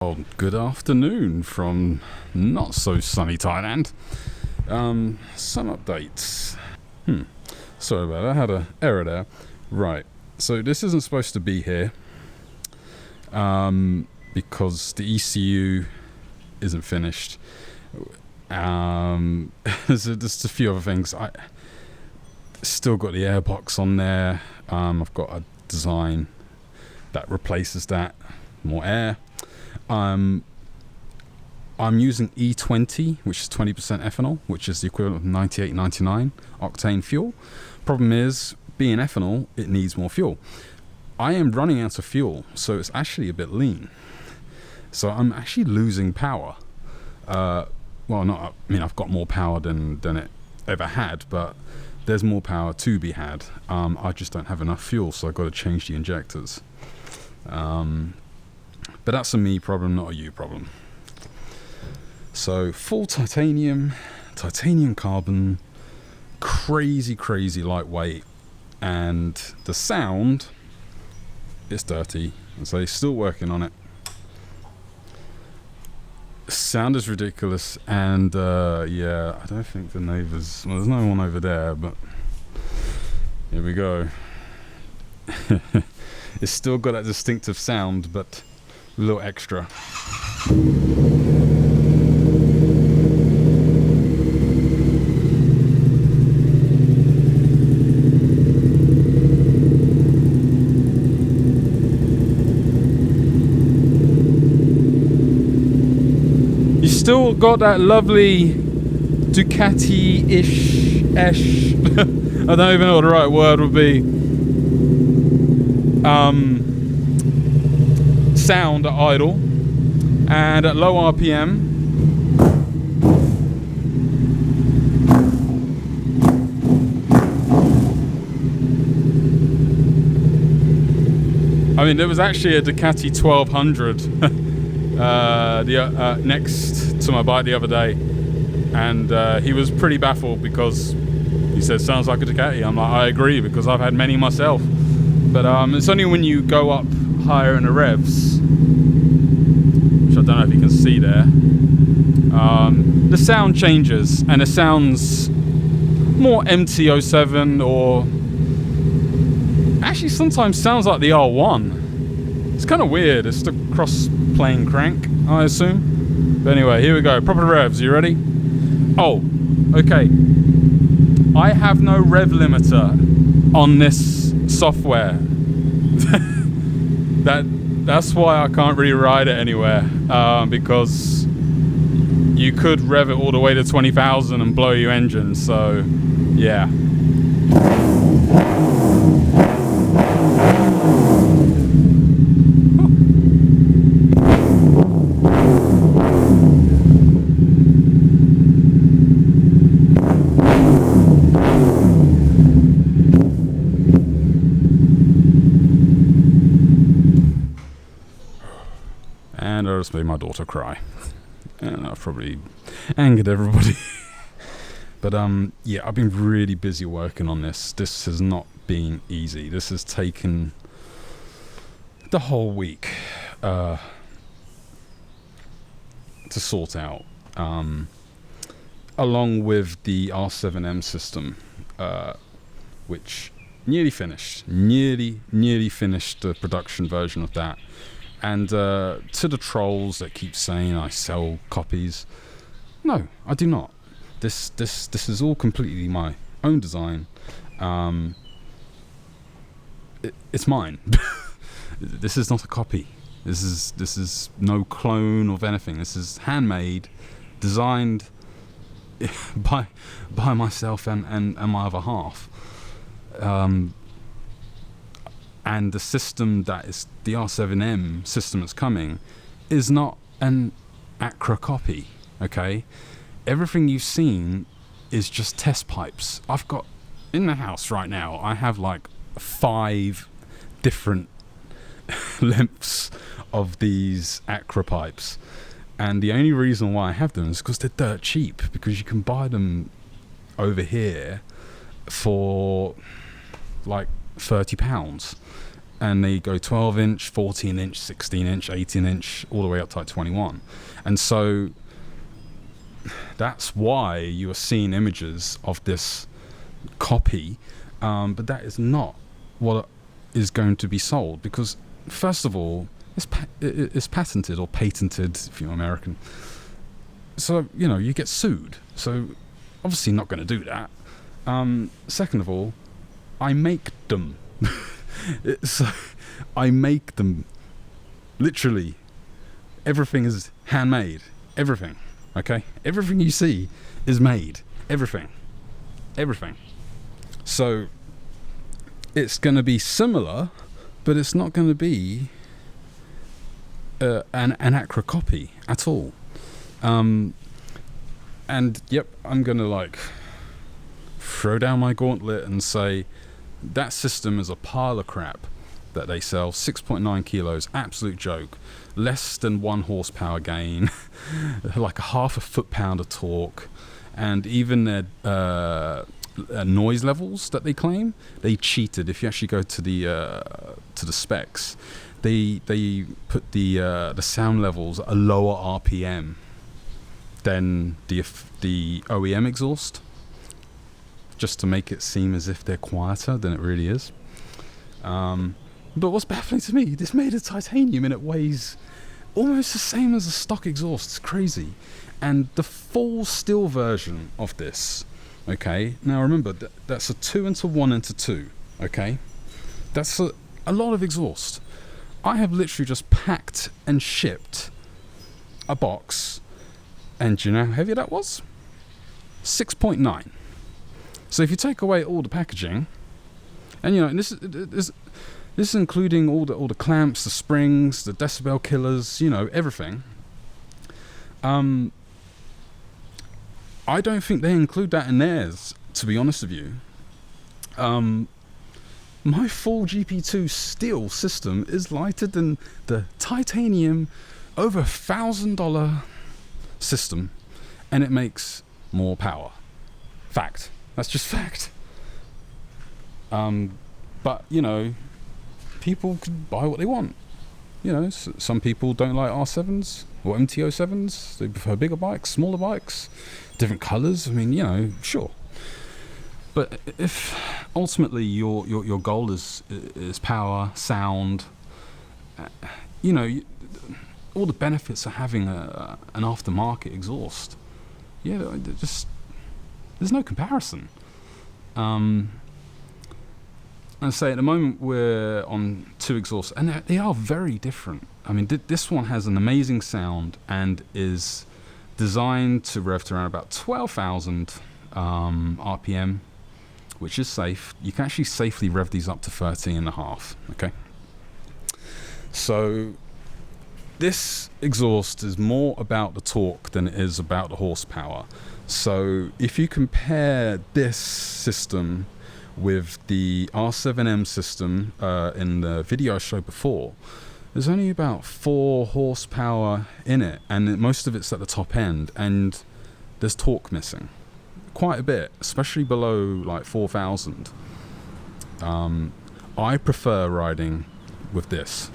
Well, good afternoon from not so sunny Thailand. Some updates. Sorry about that, I had an error there. Right, so this isn't supposed to be here because the ECU isn't finished. There's just a few other things. I still got the airbox on there. I've got a design that replaces that, more air. I'm using E20, which is 20% ethanol, which is the equivalent of 98, 99 octane fuel. Problem is, being ethanol, it needs more fuel. I am running out of fuel, so it's actually a bit lean. So I'm actually losing power. Well, not. I mean, I've got more power than it ever had, but there's more power to be had. I just don't have enough fuel, so I've got to change the injectors. But that's a me problem, not a you problem. So full titanium carbon, crazy lightweight, and the sound is dirty, and so they're still working on it. Sound is ridiculous, and yeah, I don't think the neighbours, well, there's no one over there, but here we go. It's still got that distinctive sound, but a little extra. You still got that lovely Ducati-ish, I don't even know what the right word would be. Sound at idle, and at low RPM I mean, there was actually a Ducati 1200 next to my bike the other day, and he was pretty baffled because he said, sounds like a Ducati. I'm like, I agree, because I've had many myself. But it's only when you go up higher in the revs, which I don't know if you can see there, the sound changes, and it sounds more MT-07, or actually sometimes sounds like the R1. It's kind of weird. It's the cross-plane crank, I assume. But anyway, here we go. Proper revs. You ready? Oh, okay. I have no rev limiter on this software. That's why I can't really ride it anywhere, because you could rev it all the way to 20,000 and blow your engine. So yeah. And I just made my daughter cry, and I've probably angered everybody. But yeah, I've been really busy working on this. This has not been easy. This has taken the whole week to sort out, along with the R7m system, which nearly finished the production version of that. And to the trolls that keep saying I sell copies, no, I do not. This is all completely my own design. It's mine. This is not a copy. This is no clone of anything. This is handmade, designed by myself and my other half. And the system that is the R7m system that's coming is not an accurate copy, okay? Everything you've seen is just test pipes. I've got, in the house right now, I have like 5 different lengths of these Acra pipes. And the only reason why I have them is because they're dirt cheap, because you can buy them over here for like £30. and they go 12 inch, 14 inch, 16 inch, 18 inch, all the way up to like 21. And so that's why you are seeing images of this copy, but that is not what is going to be sold, because first of all, it's patented or patented if you're American. So, you know, you get sued. So obviously not going to do that. Second of all, I make them. So I make them. Literally, everything is handmade. Everything. Okay? Everything you see is made. Everything. So it's going to be similar, but it's not going to be an accurate copy at all. And yep, I'm going to like throw down my gauntlet and say that system is a pile of crap that they sell. 6.9 kilos, absolute joke. Less than 1 horsepower gain, like a half a foot-pound of torque, and even their noise levels that they claim, they cheated. If you actually go to the specs, they put the sound levels at a lower RPM than the OEM exhaust, just to make it seem as if they're quieter than it really is. But what's baffling to me, this made of titanium and it weighs almost the same as a stock exhaust. It's crazy. And the full steel version of this, okay, now remember that's a 2-1-2, okay, that's a lot of exhaust. I have literally just packed and shipped a box, and do you know how heavy that was? 6.9. So if you take away all the packaging, and you know, and this is including all the clamps, the springs, the decibel killers, you know, everything. I don't think they include that in theirs, to be honest with you. My full GP2 steel system is lighter than the titanium over $1,000 system, and it makes more power. Fact. That's just fact. But you know, people can buy what they want. You know, some people don't like R7s or MT-07s. They prefer bigger bikes, smaller bikes, different colours. I mean, you know, sure. But if ultimately your goal is power, sound, you know, all the benefits of having an aftermarket exhaust, yeah, just there's no comparison. I say at the moment we're on 2 exhausts, and they are very different. I mean, this one has an amazing sound and is designed to rev to around about 12,000 RPM, which is safe. You can actually safely rev these up to 13.5. Okay. So this exhaust is more about the torque than it is about the horsepower. So if you compare this system with the R7m system in the video I showed before, there's only about 4 horsepower in it, and most of it's at the top end, and there's torque missing quite a bit, especially below like 4,000. I prefer riding with this.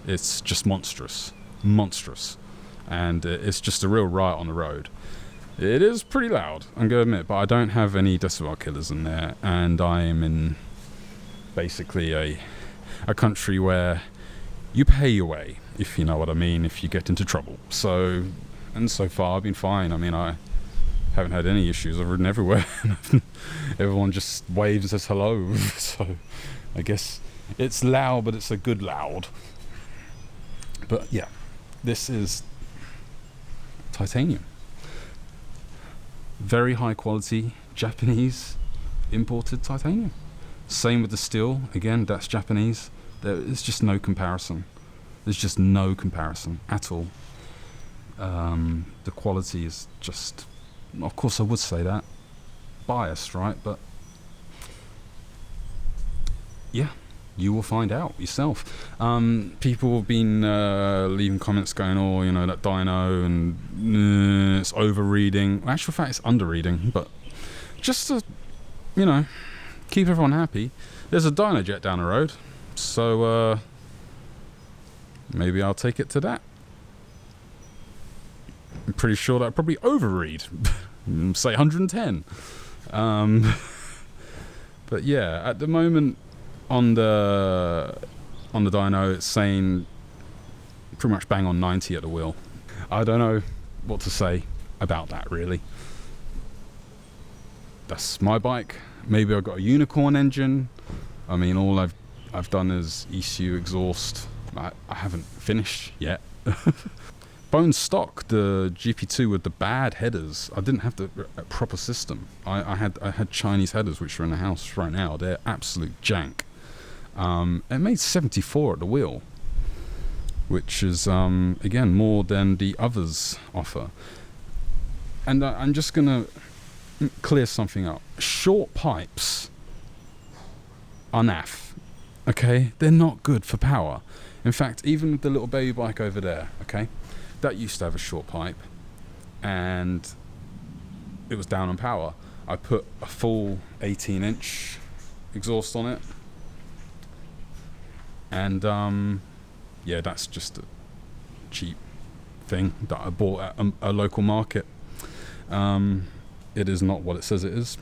It's just monstrous, and it's just a real riot on the road. It is pretty loud, I'm going to admit, but I don't have any decibel killers in there, and I am in basically a country where you pay your way, if you know what I mean, if you get into trouble. So, and so far I've been fine. I mean, I haven't had any issues. I've ridden everywhere. Everyone just waves and says hello. So I guess it's loud, but it's a good loud. But yeah, this is titanium. Very high quality Japanese imported titanium. Same with the steel. Again, that's Japanese. There's just no comparison. There's just no comparison at all. The quality is just, of course I would say that, biased, right? But yeah, you will find out yourself. People have been leaving comments going, oh, you know, that dyno and it's over-reading. In actual fact, it's under-reading, but just to, you know, keep everyone happy, there's a dyno jet down the road, So maybe I'll take it to that. I'm pretty sure that probably overread, say 110. But yeah, at the moment on the dyno, it's saying pretty much bang on 90 at the wheel. I don't know what to say about that, really. That's my bike. Maybe I've got a unicorn engine. I mean, all I've done is ECU exhaust. I haven't finished yet. Bone stock, the GP2 with the bad headers. I didn't have the proper system. I had Chinese headers which are in the house right now. They're absolute jank. It made 74 at the wheel, which is again more than the others offer. And I'm just gonna clear something up. Short pipes are naff. Okay, they're not good for power. In fact, even with the little baby bike over there, okay, that used to have a short pipe and it was down on power. I put a full 18-inch exhaust on it, and yeah, that's just a cheap thing that I bought at a local market. It is not what it says it is.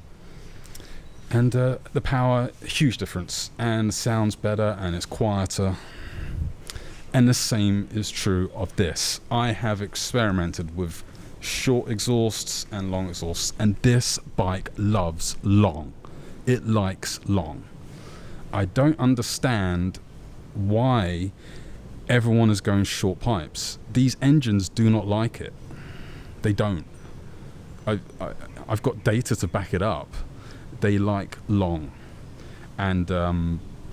And the power, huge difference, and sounds better and it's quieter. And the same is true of this. I have experimented with short exhausts and long exhausts, and this bike loves long. It likes long. I don't understand why everyone is going short pipes. These engines do not like it. They don't. I've got data to back it up. They like long. And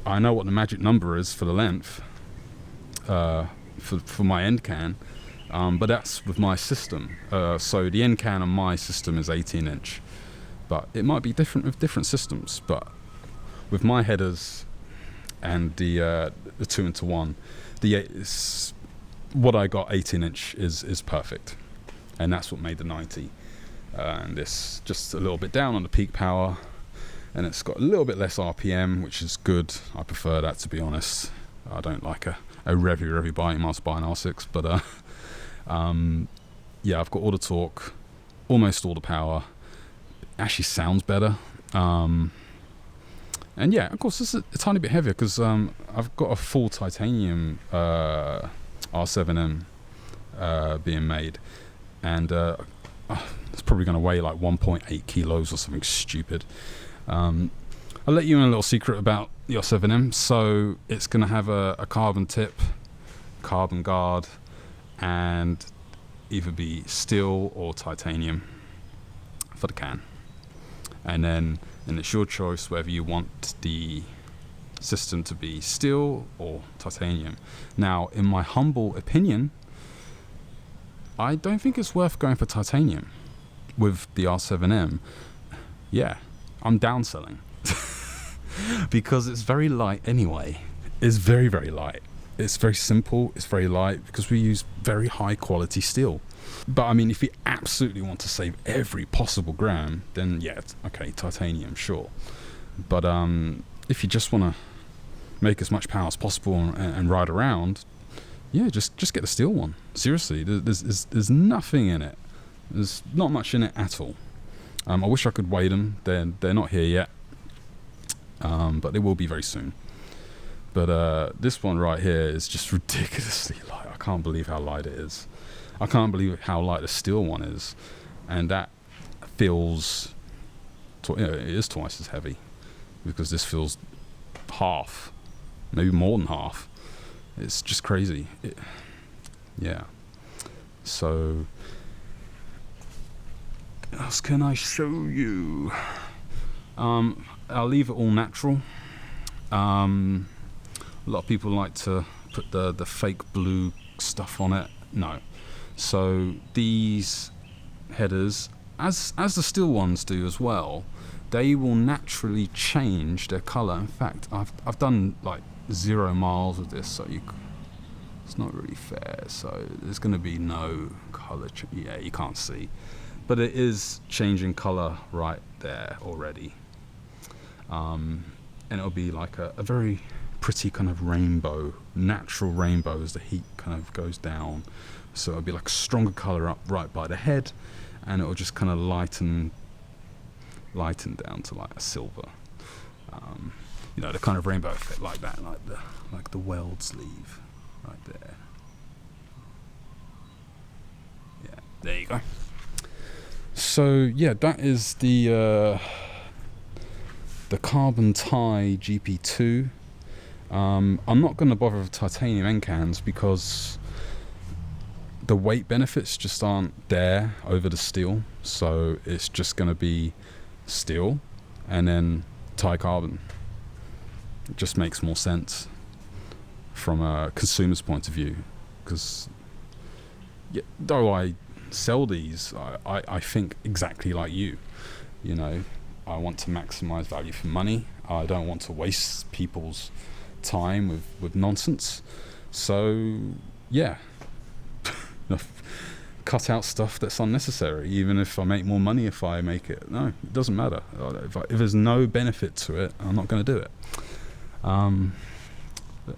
I know what the magic number is for the length. For my end can, but that's with my system. So the end can on my system is 18-inch, but it might be different with different systems. But with my headers and the 2-into-1, what I got 18-inch is perfect, and that's what made the 90. And this just a little bit down on the peak power, and it's got a little bit less RPM, which is good. I prefer that, to be honest. I don't like a revvy bike. You must buy an R6, but yeah, I've got all the torque, almost all the power. It actually sounds better, and yeah, of course, this is a tiny bit heavier because I've got a full titanium R7m being made, and it's probably going to weigh like 1.8 kilos or something stupid. I'll let you in a little secret about the R7m. So it's going to have a carbon tip, carbon guard, and either be steel or titanium for the can. And then it's your choice whether you want the system to be steel or titanium. Now, in my humble opinion, I don't think it's worth going for titanium with the R7m. Yeah, I'm downselling. Because it's very light anyway. It's very, very light. It's very simple, it's very light, because we use very high quality steel. But I mean, if you absolutely want to save every possible gram, then yeah, okay, titanium, sure. But if you just want to make as much power as possible and ride around, yeah, just get the steel one. Seriously, there's nothing in it. There's not much in it at all. I wish I could weigh them. They're not here yet. But they will be very soon. But this one right here is just ridiculously light. I can't believe how light it is. I can't believe how light the steel one is, and that feels, it is twice as heavy, because this feels half, maybe more than half. It's just crazy. Yeah. So, what else can I show you? I'll leave it all natural. A lot of people like to put the fake blue stuff on it. No. So these headers, as the steel ones do as well, they will naturally change their colour. In fact, I've done like 0 miles with this, so it's not really fair. So there's going to be no colour. Yeah, you can't see, but it is changing colour right there already. And it'll be like a very pretty kind of rainbow, natural rainbow as the heat kind of goes down. So it'll be like a stronger colour up right by the head, and it'll just kind of lighten down to like a silver. You know, the kind of rainbow effect like that, like the weld sleeve right there. Yeah, there you go. So yeah, that is the carbon tie GP2. I'm not going to bother with titanium end cans because the weight benefits just aren't there over the steel. So it's just going to be steel and then tie carbon. It just makes more sense from a consumer's point of view, because though I sell these, I think exactly like you. You know, I want to maximize value for money. I don't want to waste people's time with nonsense. So yeah, cut out stuff that's unnecessary, even if I make more money if I make it. No, it doesn't matter. If there's no benefit to it, I'm not going to do it. But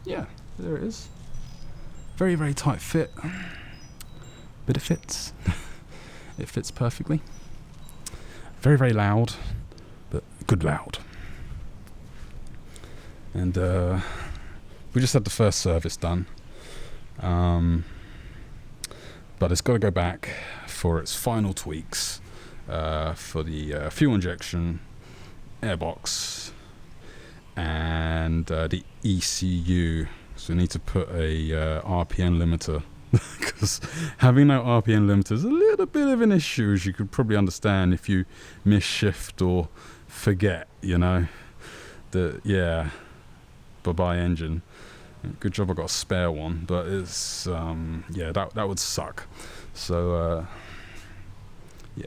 yeah, there it is. Very, very tight fit, but it fits. It fits perfectly. Very, very loud, but good loud. And we just had the first service done, but it's got to go back for its final tweaks for the fuel injection, airbox, and the ECU. So we need to put a RPM limiter, because having no RPM limiter is a little bit of an issue, as you could probably understand if you miss shift or forget, you know. Bye-bye engine. Good job I got a spare one, but it's yeah, that would suck. So yeah,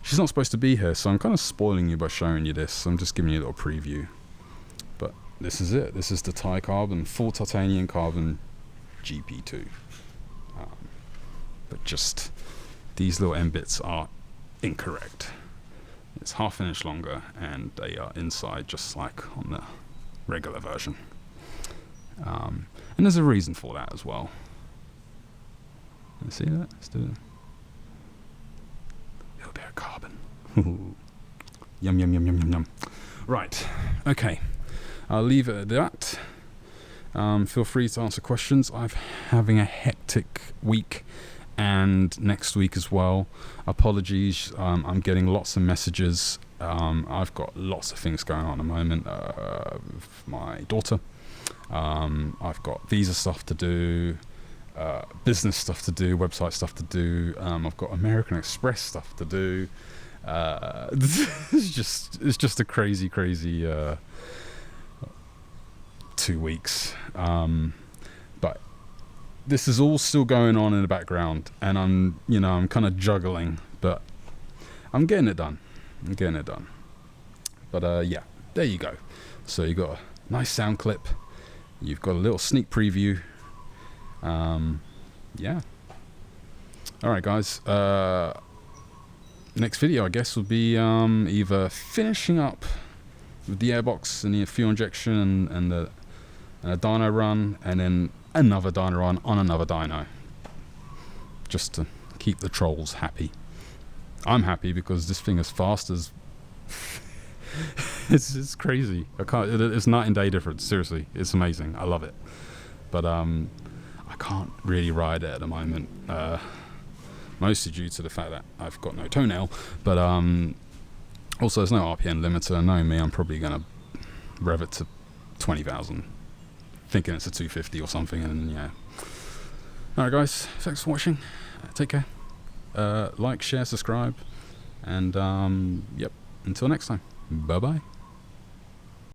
she's not supposed to be here, so I'm kind of spoiling you by showing you this. I'm just giving you a little preview. But this is it. This is the tie carbon, full titanium carbon GP2. But just these little end bits are incorrect. It's half an inch longer, and they are inside just like on the regular version. And there's a reason for that as well. You see that? Let's do it. A little bit of carbon. Yum, yum, yum, yum, yum, yum. Right. Okay. I'll leave it at that. Feel free to answer questions. I'm having a hectic week, and next week as well. Apologies. I'm getting lots of messages. I've got lots of things going on at the moment with my daughter. I've got visa stuff to do, business stuff to do, website stuff to do. I've got American Express stuff to do. It's just a crazy 2 weeks. But this is all still going on in the background, and I'm kind of juggling, but I'm getting it done. But yeah, there you go. So you got a nice sound clip. You've got a little sneak preview. Yeah. All right, guys. Next video, I guess, will be either finishing up with the airbox and the fuel injection and a dyno run, and then another dyno run on another dyno, just to keep the trolls happy. I'm happy because this thing is fast as it's crazy. It's night and day difference. Seriously, it's amazing. I love it, but I can't really ride it at the moment, mostly due to the fact that I've got no toenail, but also there's no RPM limiter. Knowing me, I'm probably gonna rev it to 20,000, thinking it's a 250 or something. And yeah. Alright guys, thanks for watching. Take care. Like, share, subscribe, and yep, until next time. Bye bye.